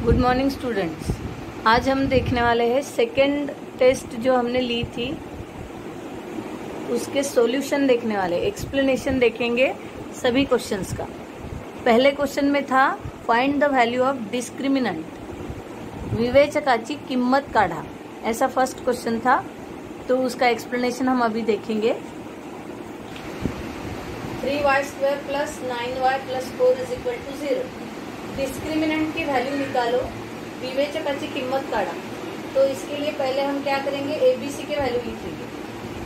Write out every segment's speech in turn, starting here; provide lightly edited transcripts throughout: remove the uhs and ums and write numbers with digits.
Good morning students. आज हम देखने वाले हैं सेकेंड टेस्ट जो हमने ली थी उसके सॉल्यूशन देखने वाले, एक्सप्लेनेशन देखेंगे सभी क्वेश्चंस का। पहले क्वेश्चन में था find the value of discriminant, विवेचकाची किंमत काढ़ा, ऐसा फर्स्ट क्वेश्चन था। तो उसका एक्सप्लेनेशन हम अभी देखेंगे। 3y² + 9y + 4 = 0। डिस्क्रिमिनेंट की वैल्यू निकालो, विवेचकाची किंमत काढ़ा। तो इसके लिए पहले हम क्या करेंगे, ABC की वैल्यू लिखेंगे।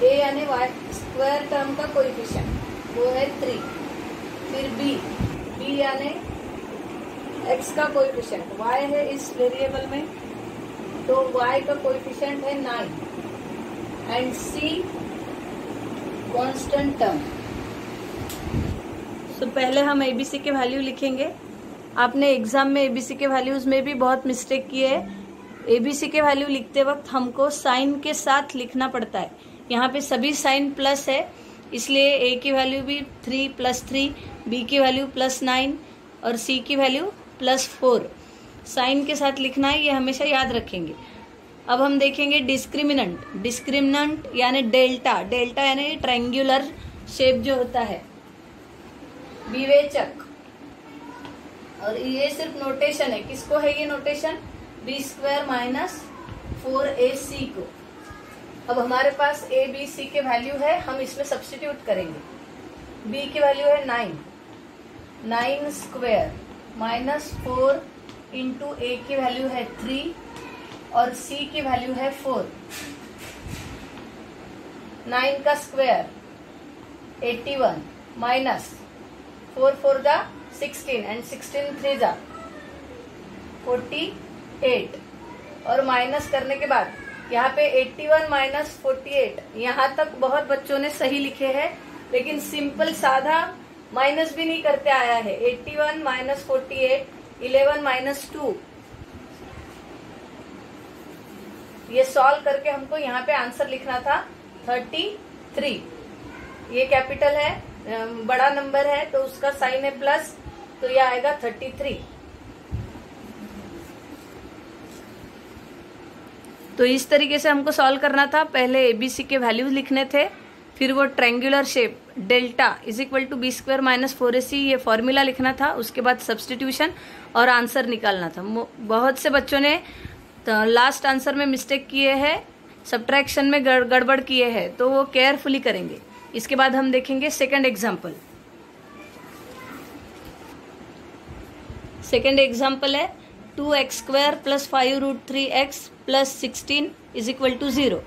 A यानी y² टर्म का कोएफिशिएंट वो है 3। फिर B यानी x का कोएफिशिएंट y है इस वेरिएबल में, तो y का कोएफिशिएंट है 9 एंड C कांस्टेंट टर्म। तो पहले हम ABC के वैल्यू लिखेंगे। आपने एग्जाम में एबीसी के वैल्यूज में भी बहुत मिस्टेक किए है। एबीसी के वैल्यू लिखते वक्त हमको साइन के साथ लिखना पड़ता है। यहाँ पे सभी साइन प्लस है, इसलिए ए की वैल्यू भी 3 + 3, बी की वैल्यू +9 और सी की वैल्यू +4। साइन के साथ लिखना है, ये हमेशा याद रखेंगे। अब हम देखेंगे डिस्क्रिमिनेंट। डिस्क्रिमिनेंट यानी डेल्टा यानी ट्रायंगुलर शेप जो होता है, विवेचक। और ये सिर्फ नोटेशन है, किसको है ये नोटेशन, B² - 4AC को। अब हमारे पास A B C के वैल्यू है, हम इसमें सब्स्टिट्यूट करेंगे। B की वैल्यू है 9 (9² - 4) इंटू A की वैल्यू है 3 और C की वैल्यू है 4। 9 का स्क्वायर 81 माइनस 4 4 जा 16 एंड 16 3 जा 48। और माइनस करने के बाद यहाँ पे 81 - 48, यहाँ तक बहुत बच्चों ने सही लिखे हैं, लेकिन सिंपल साधा माइनस भी नहीं करते आया है। 81 - 48 11 - 2। ये सॉल्व करके हमको यहाँ पे आंसर लिखना था 33। ये कैपिटल है, बड़ा नंबर है तो उसका साइन है प्लस, तो ये आएगा 33। तो इस तरीके से हमको सॉल्व करना था। पहले एबीसी के वैल्यूज लिखने थे, फिर वो triangular shape delta = B² - 4AC ये फॉर्मूला लिखना था। उसके बाद सब्स्टिट्यूशन और आंसर निकालना था। बहुत से बच्चों ने तो लास्ट आंसर में मिस्टेक किए हैं, सब्ट्रैक्शन में गड़बड़ किए हैं, तो वो केयरफुली करेंगे। इसके बाद हम देखेंगे सेकंड एग्जाम्पल। सेकंड एग्जाम्पल है 2x² + 5√3x + 16 = 0।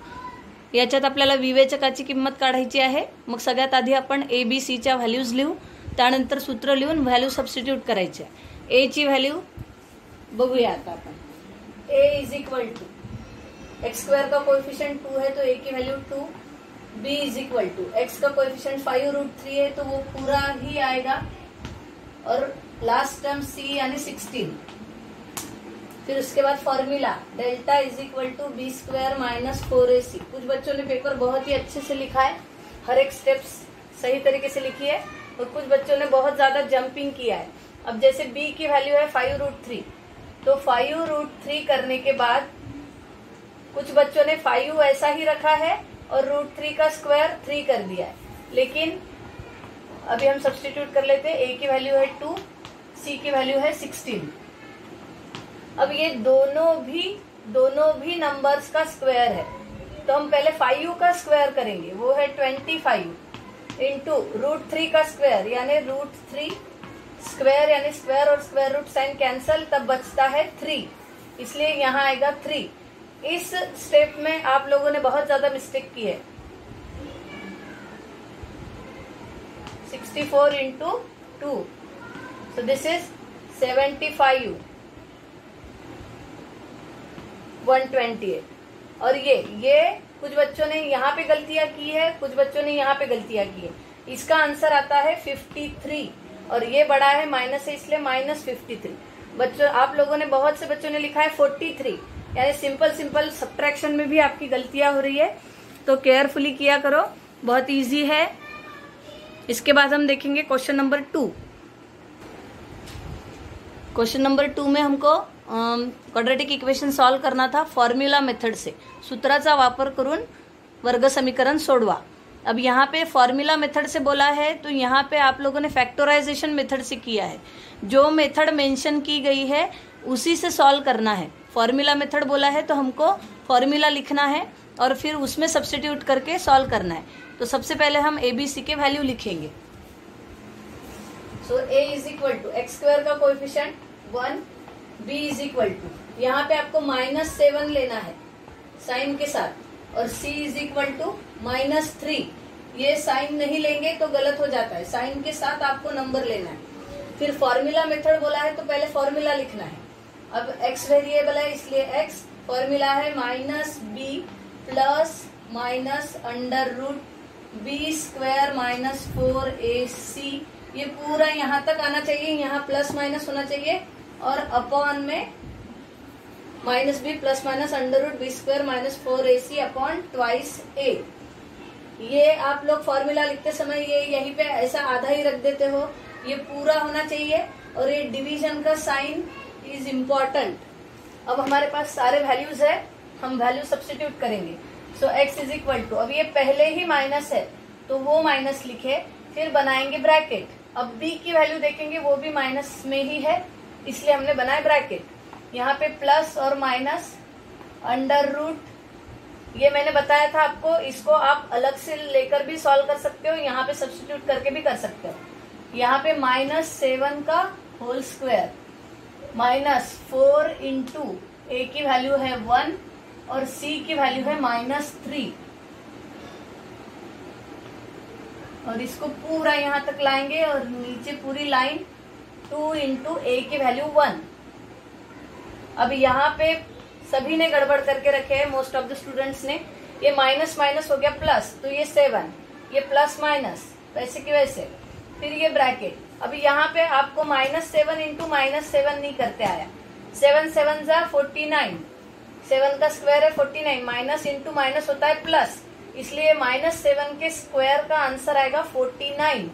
याच्यात आपल्याला विवेचकाची किंमत काढायची आहे। मग सगळ्यात आधी आपण ABCच्या व्हॅल्यूज लिहू, त्यानंतर सूत्र लिहून व्हॅल्यू सबस्टिट्यूट करायचे आहे। A ची व्हॅल्यू बघूया आता आपण। A = x² का कोएफिशिएंट 2 है तो A की वैल्यू 2। B = x का कोएफिशिएंट 5√3 है तो वो पूरा ही आएगा, और लास्ट टर्म C यानी 16। फिर उसके बाद फॉर्मूला डेल्टा = B² - 4AC। कुछ बच्चों ने पेपर बहुत ही अच्छे से लिखा है, हर एक स्टेप्स सही तरीके से लिखी है, और कुछ बच्चों ने बहुत ज्यादा जंपिंग किया है। अब जैसे B की वैल्यू है 5√3, तो 5√3 करने के बाद कुछ बच्चों ने 5 ऐसा ही रखा है और √3 का स्क्वायर 3 कर दिया है। लेकिन अभी हम सब्स्टिट्यूट कर लेते हैं। A की वैल्यू है 2, C की वैल्यू है 16। अब ये दोनों भी नंबर्स का स्क्वायर है, तो हम पहले 5 का स्क्वायर करेंगे, वो है 25 इंटू √3 का स्क्वायर यानी √3 स्क्वायर यानी स्क्वायर और स्क्वायर रूट साइन कैंसल, तब बचता है 3, इसलिए यहाँ आएगा 3। इस स्टेप में आप लोगों ने बहुत ज्यादा मिस्टेक की है। 64 इंटू 2, so this is 75 128। और ये कुछ बच्चों ने यहाँ पे गलतियां की है, कुछ बच्चों ने यहाँ पे गलतियां की है। इसका आंसर आता है 53, और ये बड़ा है माइनस है इसलिए -53। बच्चों, आप लोगों ने, बहुत से बच्चों ने लिखा है 43, यानी सिंपल सब्ट्रैक्शन में भी आपकी गलतियां हो रही है, तो केयरफुली किया करो, बहुत इजी है। इसके बाद हम देखेंगे क्वेश्चन नंबर 2। क्वेश्चन नंबर 2 में हमको क्वाड्रेटिक इक्वेशन सॉल्व करना था फॉर्म्युला मेथड से, सूत्राचा वापर करून वर्ग समीकरण सोडवा। अब यहाँ पे फॉर्मूला मेथड से बोला है तो यहाँ पे आप लोगों ने फैक्टराइजेशन मेथड से किया है। जो मेथड मेंशन की गई है उसी से सॉल्व करना है। फॉर्मूला मेथड बोला है तो हमको फॉर्मूला लिखना है और फिर उसमें सब्स्टिट्यूट करके सॉल्व करना है। तो सबसे पहले हम ए बी सी के वैल्यू लिखेंगे। So a is equal to x square का coefficient 1, b is equal to यहाँ पे आपको -7 लेना है साइन के साथ, और c इज इक्वल टू -3। ये साइन नहीं लेंगे तो गलत हो जाता है, साइन के साथ आपको नंबर लेना है। फिर फॉर्मूला मेथड बोला है तो पहले फॉर्मूला लिखना है। अब x वेरिएबल है इसलिए x, फॉर्मूला है -b plus minus under root b square -4ac। ये पूरा यहाँ तक आना चाहिए, यहाँ प्लस माइनस होना चाहिए, और अपॉन में -b plus minus under root b square -4ac upon twice a। ये आप लोग फॉर्मूला लिखते समय ये यहीं पे ऐसा आधा ही रख देते हो, ये पूरा होना चाहिए, और ये डिवीजन का साइन इज इम्पोर्टेंट। अब हमारे पास सारे वैल्यूज है, हम वैल्यू सब्स्टिट्यूट करेंगे। So x is equal to, अब ये पहले ही माइनस है तो वो माइनस लिखे, फिर बनाएंगे ब्रैकेट। अब b की वैल्यू देखेंगे वो भी माइनस में ही है, इसलिए हमने बनाया ब्रैकेट। यहाँ पे प्लस और माइनस अंडर रूट, ये मैंने बताया था आपको, इसको आप अलग से लेकर भी सॉल्व कर सकते हो, यहाँ पे सब्स्टिट्यूट करके भी कर सकते हो। यहाँ पे -7 का होल स्क्वायर -4 इंटू ए की वैल्यू है 1 और सी की वैल्यू है -3, और इसको पूरा यहाँ तक लाएंगे और नीचे पूरी लाइन 2 इंटू ए की वैल्यू 1। अब यहाँ पे सभी ने गड़बड़ करके रखे हैं, मोस्ट ऑफ द स्टूडेंट्स ने। ये माइनस माइनस हो गया प्लस, तो ये 7, ये प्लस माइनस वैसे की वैसे, फिर ये ब्रैकेट। अब यहाँ पे आपको -7 इंटू -7 नहीं करते आया, 7 7 जा 49, 7 का स्क्वायर है 49, माइनस इंटू माइनस होता है प्लस, इसलिए -7 के स्क्वायर का आंसर आएगा 49।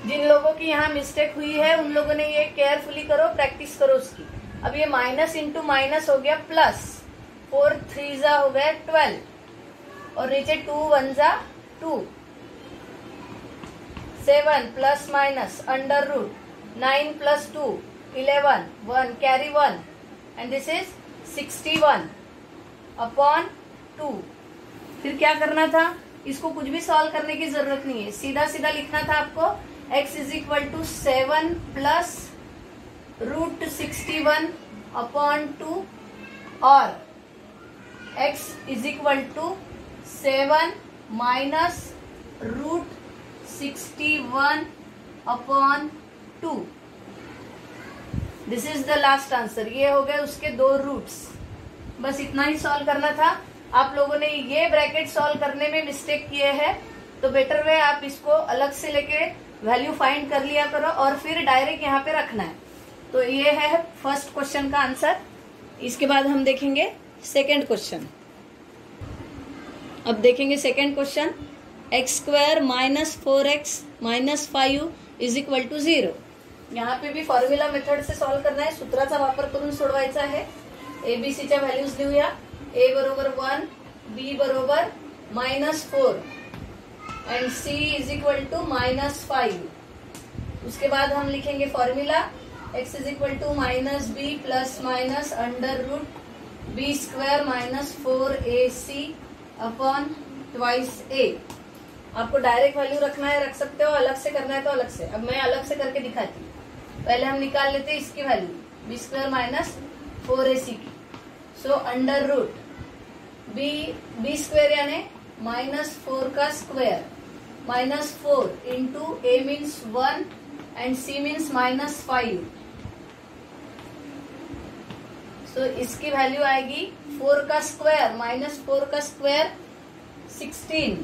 जिन लोगों की यहाँ मिस्टेक हुई है उन लोगों ने ये केयरफुली करो, प्रैक्टिस करो उसकी। अब ये माइनस इंटू माइनस हो गया प्लस, 4 3 जा हो गया 12, और नीचे 2 1 जा 2, 7 plus minus under root 9 plus 2 11, 1 carry 1, and this is 61 upon 2। फिर क्या करना था, इसको कुछ भी सॉल्व करने की जरूरत नहीं है, सीधा सीधा लिखना था आपको x is equal to 7 plus root 61 upon 2, और x is equal to 7 minus root 61 upon 2। This is the last answer. ये हो गए उसके 2 रूट्स, बस इतना ही सॉल्व करना था। आप लोगों ने ये ब्रैकेट सॉल्व करने में मिस्टेक किए हैं, तो बेटर वे आप इसको अलग से लेके वैल्यू फाइंड कर लिया करो और फिर डायरेक्ट यहाँ पे रखना है। तो ये है फर्स्ट क्वेश्चन का आंसर। इसके बाद हम देखेंगे सेकेंड क्वेश्चन। अब देखेंगे second question, x square -4x -5 is equal to 0। यहाँ पे भी फॉर्म्युला मेथड से सॉल्व करना है, सूत्राचा वापर करून सोडवायचा आहे। एबीसीच्या व्हॅल्यूज लिहूया, a बरोबर 1, b बरोबर -4 and c is equal to -5। उसके बाद हम लिखेंगे formula, x is equal to -b plus minus under root b square -4ac upon twice a। आपको डायरेक्ट वैल्यू रखना है रख सकते हो, अलग से करना है तो अलग से। अब मैं अलग से करके दिखाती हूँ। पहले हम निकाल लेते हैं इसकी वैल्यू b स्क्वायर -4ac की। So under root b square यानी -4 का square, -4 into a means 1 and c means -5। So इसकी वैल्यू आएगी 4 का स्क्वायर, -4 का स्क्वायर 16,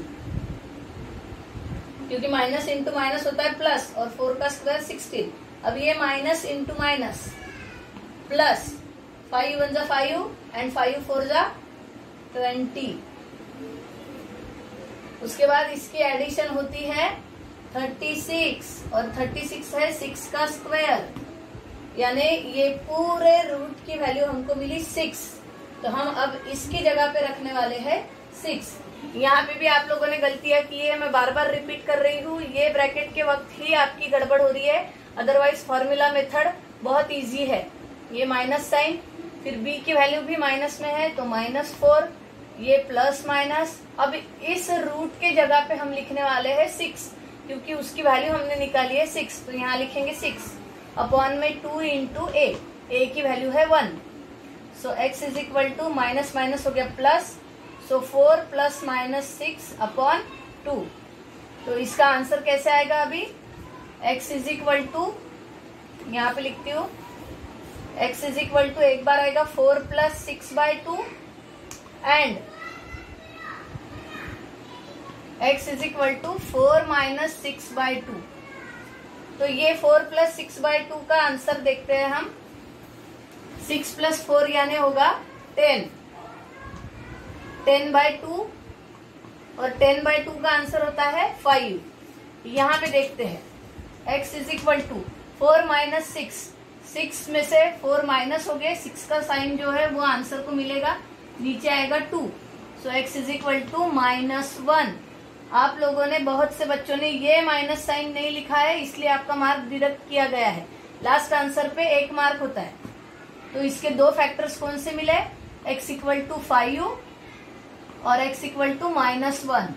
क्योंकि माइनस इंटू माइनस होता है प्लस, और 4 का स्क्वायर 16। अब ये माइनस इंटू माइनस प्लस, 5 1 जा 5 एंड 5 4 जा 20। उसके बाद इसकी एडिशन होती है 36, और 36 है 6 का स्क्वायर, यानी ये पूरे रूट की वैल्यू हमको मिली 6। तो हम अब इसकी जगह पे रखने वाले हैं 6। यहाँ पे भी आप लोगों ने गलतियां की है, मैं बार बार रिपीट कर रही हूँ, ये ब्रैकेट के वक्त ही आपकी गड़बड़ हो रही है, अदरवाइज फॉर्मूला मेथड बहुत इजी है। ये माइनस साइन, फिर b की वैल्यू भी माइनस में है तो -4, ये प्लस माइनस। अब इस रूट के जगह पे हम लिखने वाले हैं 6, क्योंकि उसकी वैल्यू हमने निकाली है 6, तो यहाँ लिखेंगे 6 अपॉन में 2 इंटू a की वैल्यू है 1। So x is equal to minus minus हो गया plus, so 4 plus minus 6 upon 2। तो इसका आंसर कैसे आएगा? अभी x इज इक्वल टू, यहाँ पे लिखती हूँ, x इज इक्वल टू एक बार आएगा 4 plus 6/2 and x is equal to 4 minus 6/2। तो ये 4 प्लस 6/2 का आंसर देखते हैं हम। 6 प्लस 4 यानी होगा 10, 10/2 और 10/2 का आंसर होता है 5। यहाँ पे देखते हैं x is equal to 4 minus 6 में से 4 माइनस हो गए, 6 का साइन जो है वो आंसर को मिलेगा, नीचे आएगा 2। सो x इज इक्वल टू -1। आप लोगों ने, बहुत से बच्चों ने ये माइनस साइन नहीं लिखा है, इसलिए आपका मार्क डिडक्ट किया गया है। लास्ट आंसर पे 1 मार्क होता है। तो इसके दो फैक्टर्स कौन से मिले? x इक्वल टू 5 और x इक्वल टू -1।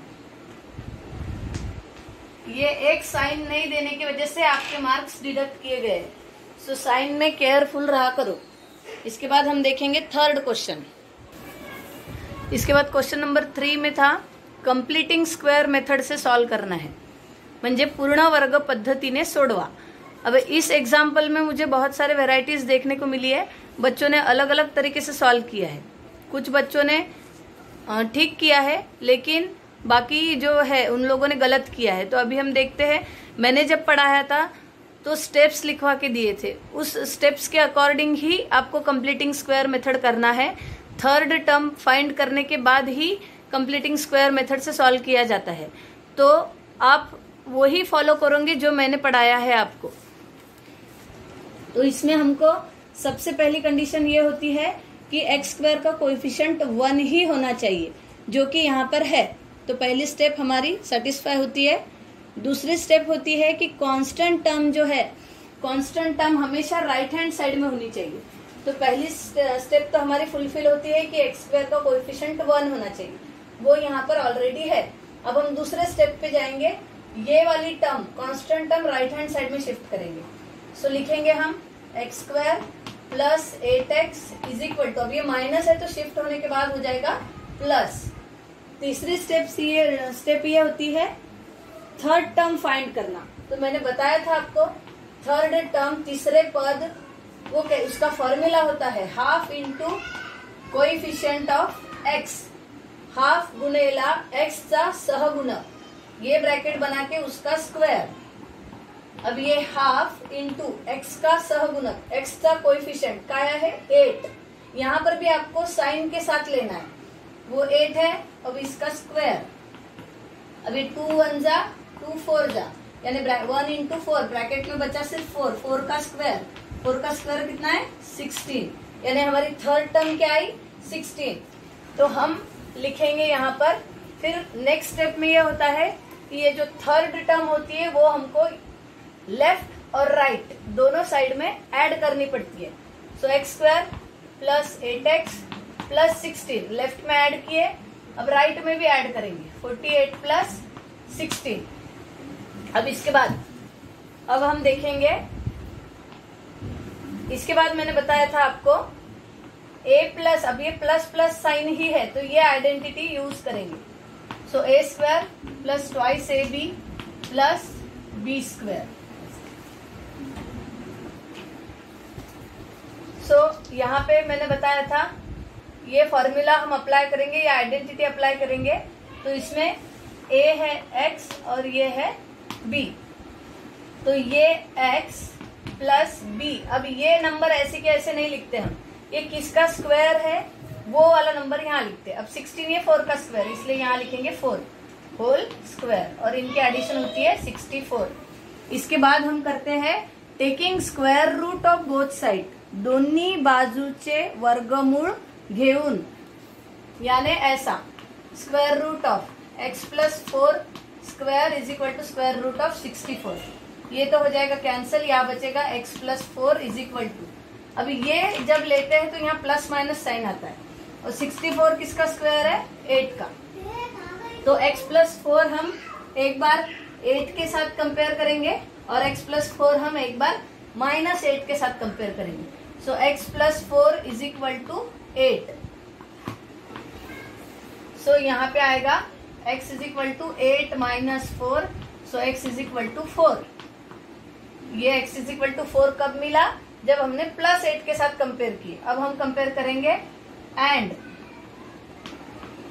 ये एक साइन नहीं देने की वजह से आपके मार्क्स डिडक्ट किए गए। सो साइन में केयरफुल रहा करो। इसके बाद हम देखेंगे थर्ड क्वेश्चन। इसके बाद क्वेश्चन नंबर 3 में था कंप्लीटिंग स्क्वेअर मेथड से सॉल्व करना है, म्हणजे पूर्ण वर्ग पद्धतीने सोडवा। अब इस एग्जाम्पल में मुझे बहुत सारे वेराइटीज देखने को मिली है, बच्चों ने अलग अलग तरीके से सॉल्व किया है। कुछ बच्चों ने ठीक किया है, लेकिन बाकी जो है उन लोगों ने गलत किया है। तो अभी हम देखते हैं, मैंने जब पढ़ाया था तो स्टेप्स लिखवा के दिए थे, उस स्टेप्स के अकॉर्डिंग ही आपको कंप्लीटिंग स्क्वायर मेथड करना है। थर्ड टर्म फाइंड करने के बाद ही कंप्लीटिंग स्क्वायर मेथड से सॉल्व किया जाता है। तो आप वही फॉलो करोगे जो मैंने पढ़ाया है आपको। तो इसमें हमको सबसे पहली कंडीशन ये होती है कि एक्स स्क्वायर का कोएफिशिएंट 1 ही होना चाहिए, जो कि यहाँ पर है। तो पहली स्टेप हमारी सेटिस्फाई होती है। दूसरी स्टेप होती है कि कांस्टेंट टर्म जो है, कांस्टेंट टर्म हमेशा राइट हैंड साइड में होनी चाहिए। तो पहली स्टेप तो हमारी फुलफिल होती है कि एक्स स्क्वायर का कोएफिशिएंट 1 होना चाहिए, वो यहाँ पर ऑलरेडी है। अब हम दूसरे स्टेप पे जाएंगे, ये वाली term constant term right hand side में शिफ्ट करेंगे। सो लिखेंगे हम x square plus 8x is equal to, अब ये माइनस है तो शिफ्ट होने के बाद हो जाएगा प्लस। तीसरी स्टेप ये होती है थर्ड टर्म फाइंड करना। तो मैंने बताया था आपको, थर्ड टर्म तीसरे पद वो क्या, उसका फॉर्मूला होता है half into coefficient of x, half गुणेला x चा सहगुणक, ये ब्रैकेट बना के उसका स्क्वायर। अब ये हाफ इंटू x का सहगुणक, x का कोएफिशिएंट क्या है 8। यहाँ पर भी आपको साइन के साथ लेना है, वो 8 है। अब इसका स्क्वायर, अभी 2 1 जा 2 4 जा, यानी 1 इंटू 4, ब्रैकेट में बचा सिर्फ 4, 4 का स्क्वायर, 4 का स्क्वायर कितना है 16, यानी हमारी थर्ड टर्म क्या आई 16। तो हम लिखेंगे यहाँ पर। फिर नेक्स्ट स्टेप में ये होता है कि ये जो थर्ड टर्म होती है वो हमको लेफ्ट और राइट दोनों साइड में ऐड करनी पड़ती है। So x square plus 8x plus 16 left में ऐड किए, अब राइट में भी ऐड करेंगे 48 प्लस 16। अब इसके बाद अब हम देखेंगे, इसके बाद मैंने बताया था आपको a प्लस, अब ये प्लस प्लस साइन ही है तो ये आइडेंटिटी यूज करेंगे। So a square plus twice ab plus b square. So यहाँ पे मैंने बताया था ये फॉर्मूला हम अप्लाई करेंगे, ये आइडेंटिटी अप्लाई करेंगे। तो इसमें a है x और ये है b, तो ये x प्लस b। अब ये नंबर ऐसे के ऐसे नहीं लिखते हम, ये किसका स्क्वायर है वो वाला नंबर यहाँ लिखते हैं। अब 16 ये 4 का स्क्वायर, इसलिए यहाँ लिखेंगे 4 होल स्क्वायर और इनकी एडिशन होती है 64। इसके बाद हम करते हैं taking square root of both side, दोन्ही बाजूचे वर्गमूळ घेऊन, याने ऐसा square root of x plus 4 square is equal to square root of 64। ये तो हो जाएगा कैंसिल, यहाँ बचेगा x plus 4 is equal to, अभी ये जब लेते हैं तो यहाँ प्लस माइनस साइन आता है, और 64 किसका स्क्वायर है, 8 का। तो x प्लस 4 हम एक बार 8 के साथ कंपेयर करेंगे और x प्लस 4 हम एक बार माइनस 8 के साथ कंपेयर करेंगे। So x plus 4 is equal to 8। So यहाँ पे आएगा x is equal to 8 minus 4, so x is equal to 4। ये x इज इक्वल टू 4 कब मिला, जब हमने प्लस 8 के साथ कंपेयर किए। अब हम कंपेयर करेंगे and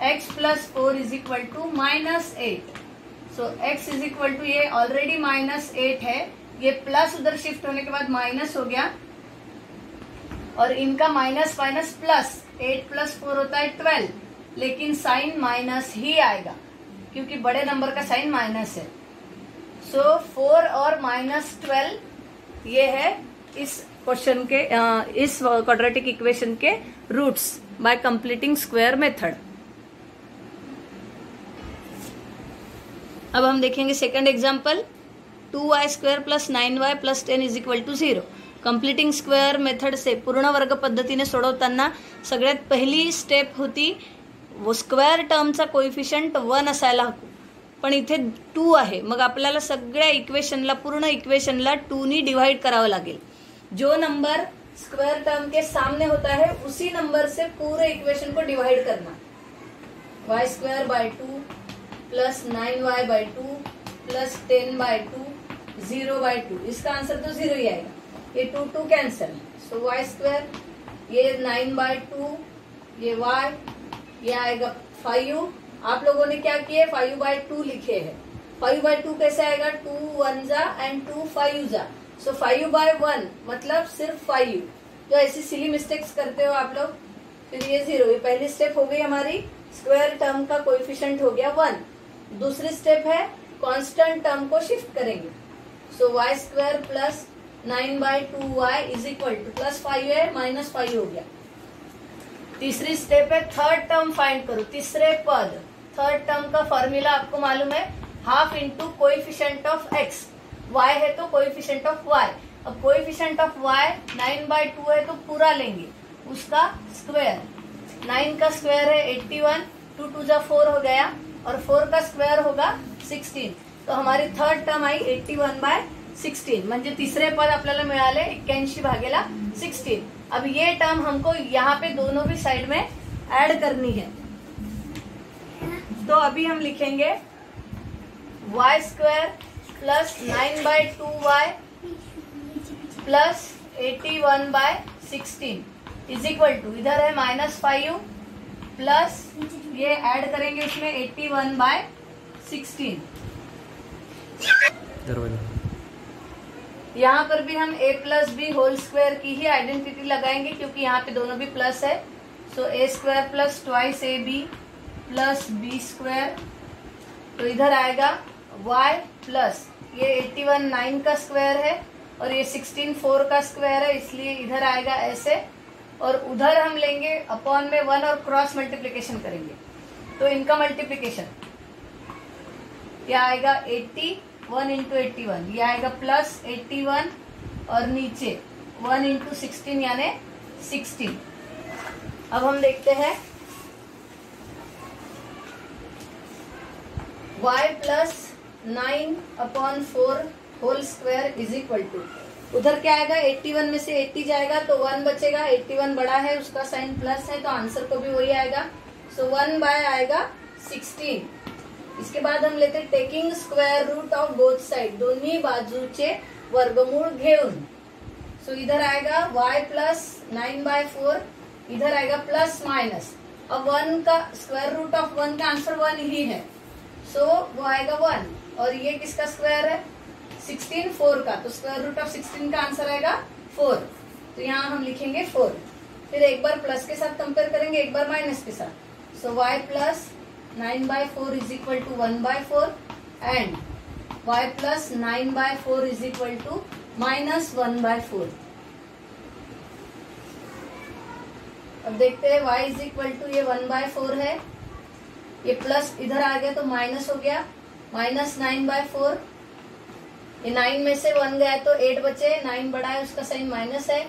x plus 4 is equal to minus 8। So x is equal to, ये ऑलरेडी माइनस 8 है, ये प्लस उधर शिफ्ट होने के बाद माइनस हो गया, और इनका माइनस माइनस प्लस, 8 प्लस 4 होता है 12, लेकिन साइन माइनस ही आएगा क्योंकि बड़े नंबर का साइन माइनस है। सो 4 और माइनस 12 ये है इस क्वेश्चन के, इस क्वाड्रेटिक इक्वेशन के roots by completing square method. अब हम देखेंगे second example, 2y square plus 9y plus 10 is equal to 0। Completing square method से पूर्ण वर्ग पद्धतीने सोडवताना सगळ्यात पहिली स्टेप होती वो स्क्वेअर टर्मचा कोइफिशियंट 1 असायला हवं, पण इथे 2 आहे, मग आपल्याला सगळ्या इक्वेशनला, पूर्ण इक्वेशनला 2 नी डिवाइड करावं लागेल। जो नंबर स्क्वायर टर्म के सामने होता है उसी नंबर से पूरे इक्वेशन को डिवाइड करना। y square by 2 plus 9y by 2 plus 10 by 2 0 by 2, इसका आंसर तो 0 ही आएगा, ये 2 कैंसिल। सो y स्क्वायर, ये 9 बाय 2, ये y, ये आएगा 5। आप लोगों ने क्या किए, 5 बाय 2 लिखे हैं। 5 बाय 2 कैसे आएगा, 2 1 जा एंड 2 5 जा। सो 5 बाय 1 मतलब सिर्फ 5। जो ऐसी सिली मिस्टेक्स करते हो आप लोग, फिर ये 0। ये पहली स्टेप हो गई हमारी, स्क्वायर टर्म का कोएफिशिएंट हो गया 1। दूसरी स्टेप है कांस्टेंट टर्म को शिफ्ट करेंगे। So y square plus 9 by 2y is equal to, plus 5 है माइनस 5 हो गया। तीसरी स्टेप है थर्ड टर्म फाइंड करो, तीसरे पद। थर्ड टर्म का फॉर्मूला आपको मालूम है, half into coefficient of x, y है तो कोएफिशिएंट ऑफ y। अब कोएफिशिएंट ऑफ y 9 बाय 2 है तो पूरा लेंगे, उसका स्क्वायर। 9 का स्क्वायर है 81, 2 2 जा 4 हो गया, और 4 का स्क्वायर होगा 16। तो हमारी थर्ड टर्म आई 81 बाय 16, म्हणजे तिसरे पद आपल्याला मिळाले 81 भागेला 16। अब ये टर्म हमको यहाँ पे दोनों भी साइड में ऐड करनी है, तो अभी हम लिखेंगे y square plus 9 by 2y plus 81 by 16 is equal to, इधर है -5 प्लस ये ऐड करेंगे इसमें 81 बाय 16। यहाँ पर भी हम a plus b whole square की ही आइडेंटिटी लगाएंगे क्योंकि यहाँ पे दोनों भी प्लस है। So a square plus twice a b plus b square, तो इधर आएगा y प्लस ये 81 9 का स्क्वायर है और ये 16 4 का स्क्वायर है, इसलिए इधर आएगा ऐसे, और उधर हम लेंगे अपॉन में 1 और क्रॉस मल्टीप्लिकेशन करेंगे, तो इनका मल्टीप्लिकेशन क्या आएगा 81 इंटू 81, ये आएगा प्लस 81 और नीचे 1 इंटू 16 यानी 16। अब हम देखते हैं y plus 9 upon 4 whole square is equal to, उधर क्या आएगा 81 में से 80 जाएगा तो 1 बचेगा, 81 बड़ा है उसका साइन प्लस है तो आंसर को भी वही आएगा। सो 1 बाय आएगा 16। इसके बाद हम लेते taking square root of both side, दोन्ही बाजूचे वर्गमूळ घेऊन। सो इधर आएगा y प्लस 9 बाय 4, इधर आएगा प्लस माइनस। अब 1 का स्क्वायर रूट ऑफ 1 का आंसर 1 ही है, सो वो आएगा 1, और ये किसका स्क्वायर है 16 4 का, तो स्क्वायर रूट ऑफ 16 का आंसर आएगा 4, तो यहाँ हम लिखेंगे 4। फिर एक बार प्लस के साथ कंपेयर करेंगे, एक बार माइनस के साथ। So y plus 9 by 4 is equal to 1 by 4 and y plus 9 by 4 is equal to -1/4। अब देखते हैं y इज इक्वल टू ये 1/4 है, ये प्लस इधर आ गया तो माइनस हो गया, -9/4। ये 9 में से 1 गया तो 8 बचे, 9 बड़ा है उसका साइन माइनस है,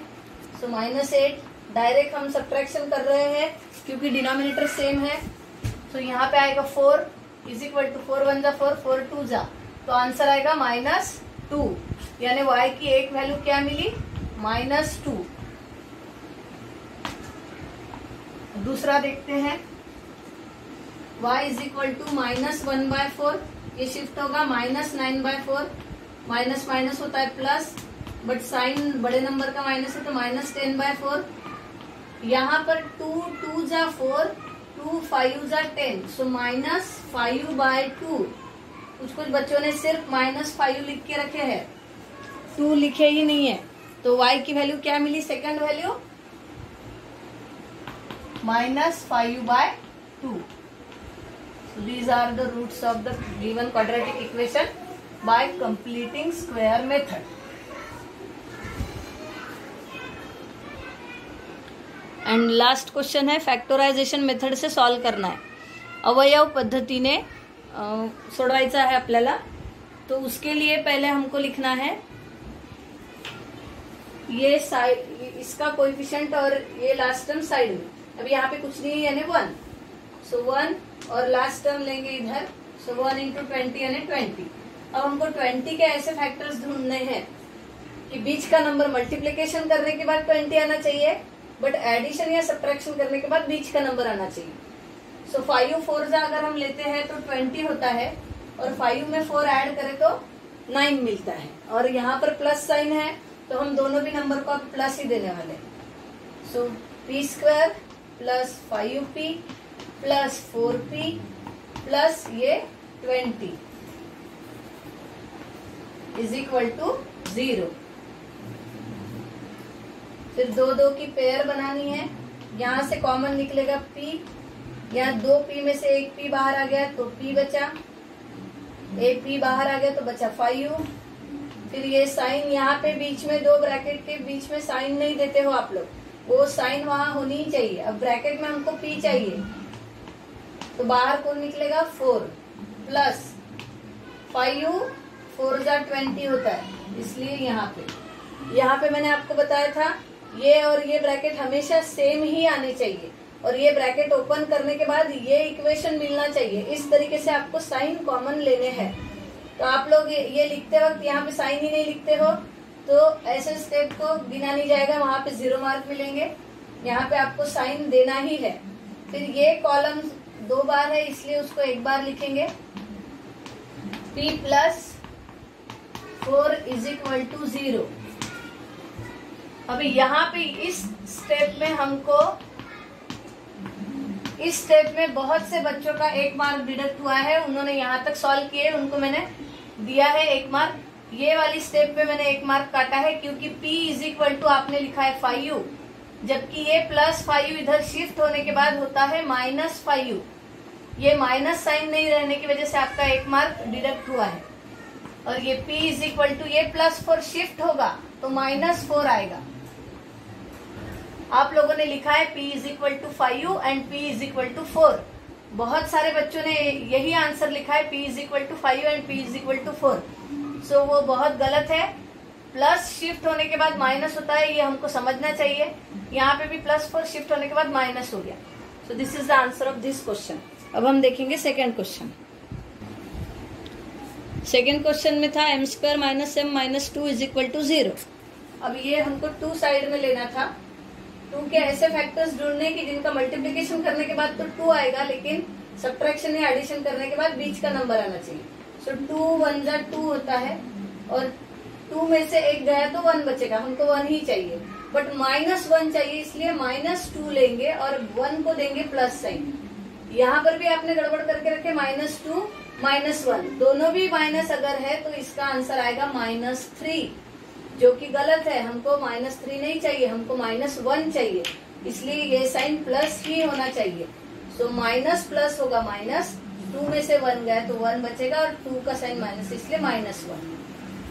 सो -8। डायरेक्ट हम सब्ट्रैक्शन कर रहे हैं क्योंकि डिनोमिनेटर सेम है, तो यहाँ पे आएगा 4 इज इक्वल टू 4 1 जा 4, 4 2 जा, तो आंसर आएगा -2, यानी y की एक वैल्यू क्या मिली, -2। दूसरा देखते हैं, y इज इक्वल टू -1/4, ये शिफ्ट होगा -9/4, माइनस माइनस होता है प्लस, बट साइन बड़े नंबर का माइनस है तो -10/4। यहाँ पर 2 2 जा 4, 2 5 जा 10, सो -5/2। कुछ बच्चों ने सिर्फ -5 लिख के रखे हैं, 2 लिखे ही नहीं है, तो y की वैल्यू क्या मिली, second value -5/2। So these are the roots of the given quadratic equation by completing square method. And last question है, फॅक्टरायझेशन मेथड से सॉल्व करना है। अवयव पद्धतीने सोडवायचा है आपल्याला, तो उसके लिए पहले हमको लिखना है ये साइड, इसका कोएफिशिएंट और ये लास्ट टर्म साइड में। अब यहाँ पे कुछ नहीं है यानी 1, सो 1 और लास्ट टर्म लेंगे इधर, सो 1 × 20 यानी 20। अब हमको 20 के ऐसे फैक्टर्स ढूंढने हैं कि बीच का नंबर मल्टीप्लिकेशन करने के बाद 20 आना चाहिए, बट एडिशन या सब्ट्रैक्शन करने के बाद बीच का नंबर आना चाहिए। सो 5 4 जा अगर हम लेते हैं तो 20 होता है, और 5 में 4 ऐड करें तो 9 मिलता है, और यहाँ पर प्लस साइन है तो हम दोनों भी नंबर को अब प्लस ही देने वाले। सो p² plus 5p plus 4p plus ये 20 इज इक्वल टू 0। फिर 2 2 की पेयर बनानी है, यहाँ से कॉमन निकलेगा p, यहाँ 2p में से एक p बाहर आ गया तो p बचा, एक p बाहर आ गया तो बचा 5। फिर ये साइन यहाँ पे बीच में 2 ब्रैकेट के बीच में साइन नहीं देते हो आप लोग, वो साइन वहां होनी ही चाहिए। अब ब्रैकेट में हमको p चाहिए, तो बाहर कौन निकलेगा 4 प्लस 5 4 जा 20 होता है, इसलिए यहाँ पे मैंने आपको बताया था ये और ये ब्रैकेट हमेशा सेम ही आने चाहिए, और ये ब्रैकेट ओपन करने के बाद ये इक्वेशन मिलना चाहिए। इस तरीके से आपको साइन कॉमन लेने हैं। तो आप लोग ये लिखते वक्त यहाँ पे साइन ही नहीं लिखते हो तो ऐसे स्टेप को गिना नहीं जाएगा, वहां पे 0 मार्क मिलेंगे। यहाँ पे आपको साइन देना ही है। फिर ये कॉलम 2 बार है इसलिए उसको 1 बार लिखेंगे, p plus 4 is equal to 0। अभी यहाँ पे इस स्टेप में बहुत से बच्चों का 1 मार्क डिडक्ट हुआ है, उन्होंने यहाँ तक सॉल्व किए, उनको मैंने दिया है 1 मार्क। ये वाली स्टेप पे मैंने 1 मार्क काटा है क्योंकि p इज इक्वल टू आपने लिखा है 5, जबकि ये +5 इधर शिफ्ट होने के बाद होता है -5। ये माइनस साइन नहीं रहने की वजह से आपका 1 मार्क डिडक्ट हुआ है। और ये p इज इक्वल टू ये +4 शिफ्ट होगा तो -4 आएगा। आप लोगों ने लिखा है p is equal to 5 and p is equal to 4। बहुत सारे बच्चों ने यही आंसर लिखा है, p is equal to 5 and p is equal to 4। So वो बहुत गलत है। प्लस शिफ्ट होने के बाद माइनस होता है, ये हमको समझना चाहिए। यहाँ पे भी +4 शिफ्ट होने के बाद माइनस हो गया। So this is the answer of this question. अब हम देखेंगे सेकेंड क्वेश्चन। सेकेंड क्वेश्चन में था m² - m - 2 is equal to 0। अब ये हमको 2 साइड में लेना था। 2 के ऐसे फैक्टर्स ढूंढने की जिनका मल्टीप्लिकेशन करने के बाद तो 2 आएगा, लेकिन सब्ट्रैक्शन या एडिशन करने के बाद बीच का नंबर आना चाहिए। सो 2 1 जा 2 होता है, और 2 में से 1 गया तो 1 बचेगा, हमको 1 ही चाहिए, बट -1 चाहिए, इसलिए -2 लेंगे और 1 को देंगे प्लस साइन। यहाँ पर भी आपने गड़बड़ करके रखे -2 -1, दोनों भी माइनस अगर है तो इसका आंसर आएगा -3, जो कि गलत है। हमको -3 नहीं चाहिए, हमको -1 चाहिए, इसलिए ये साइन प्लस ही होना चाहिए। सो माइनस प्लस होगा माइनस, 2 में से 1 गया तो 1 बचेगा, और 2 का साइन माइनस, इसलिए -1।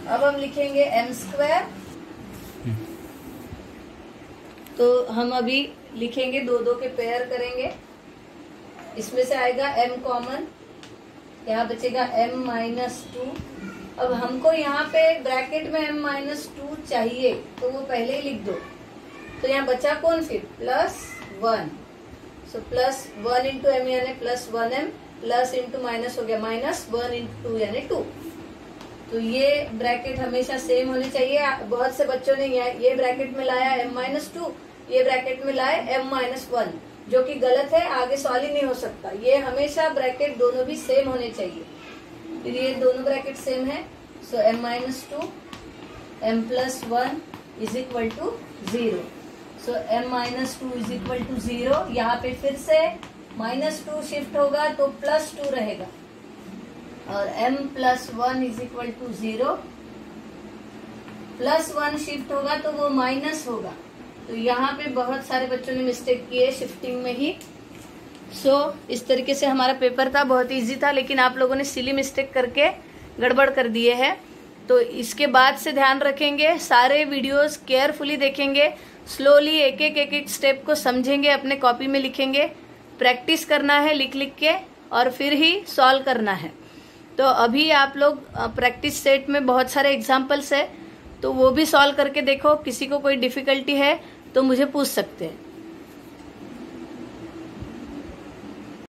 अब हम लिखेंगे m स्क्वायर। तो हम अभी लिखेंगे दो दो के पेयर करेंगे, इसमें से आएगा m कॉमन, यहाँ बचेगा m माइनस 2। अब हमको यहाँ पे ब्रैकेट में m माइनस 2 चाहिए तो वो पहले ही लिख दो। तो यहाँ बचा कौन फिर +1, सो +1 इंटू m यानी +1m, प्लस इंटू माइनस हो गया -1 इंटू 2 यानी 2। तो ये ब्रैकेट हमेशा सेम होने चाहिए। बहुत से बच्चों ने ये ब्रैकेट में लाया m माइनस 2, ये ब्रैकेट में लाए m माइनस 1, जो कि गलत है, आगे सॉल्व ही नहीं हो सकता। ये हमेशा ब्रैकेट दोनों भी सेम होने चाहिए। फिर ये दोनों ब्रैकेट सेम है, so m minus 2 m plus 1 is equal to 0। So m minus 2 is equal to 0। यहाँ पे फिर से -2 शिफ्ट होगा तो +2 रहेगा, और m plus 1 is equal to 0। +1 shift होगा तो वो माइनस होगा। तो यहाँ पे बहुत सारे बच्चों ने मिस्टेक किए शिफ्टिंग में ही। इस तरीके से हमारा पेपर था, बहुत इजी था, लेकिन आप लोगों ने सिली मिस्टेक करके गड़बड़ कर दिए हैं। तो इसके बाद से ध्यान रखेंगे, सारे वीडियोस केयरफुली देखेंगे, स्लोली एक एक स्टेप को समझेंगे, अपने कॉपी में लिखेंगे, प्रैक्टिस करना है लिख लिख के, और फिर ही सॉल्व करना है। तो अभी आप लोग प्रैक्टिस सेट में बहुत सारे एग्जाम्पल्स है, तो वो भी सॉल्व करके देखो। किसी को कोई डिफिकल्टी है तो मुझे पूछ सकते हैं।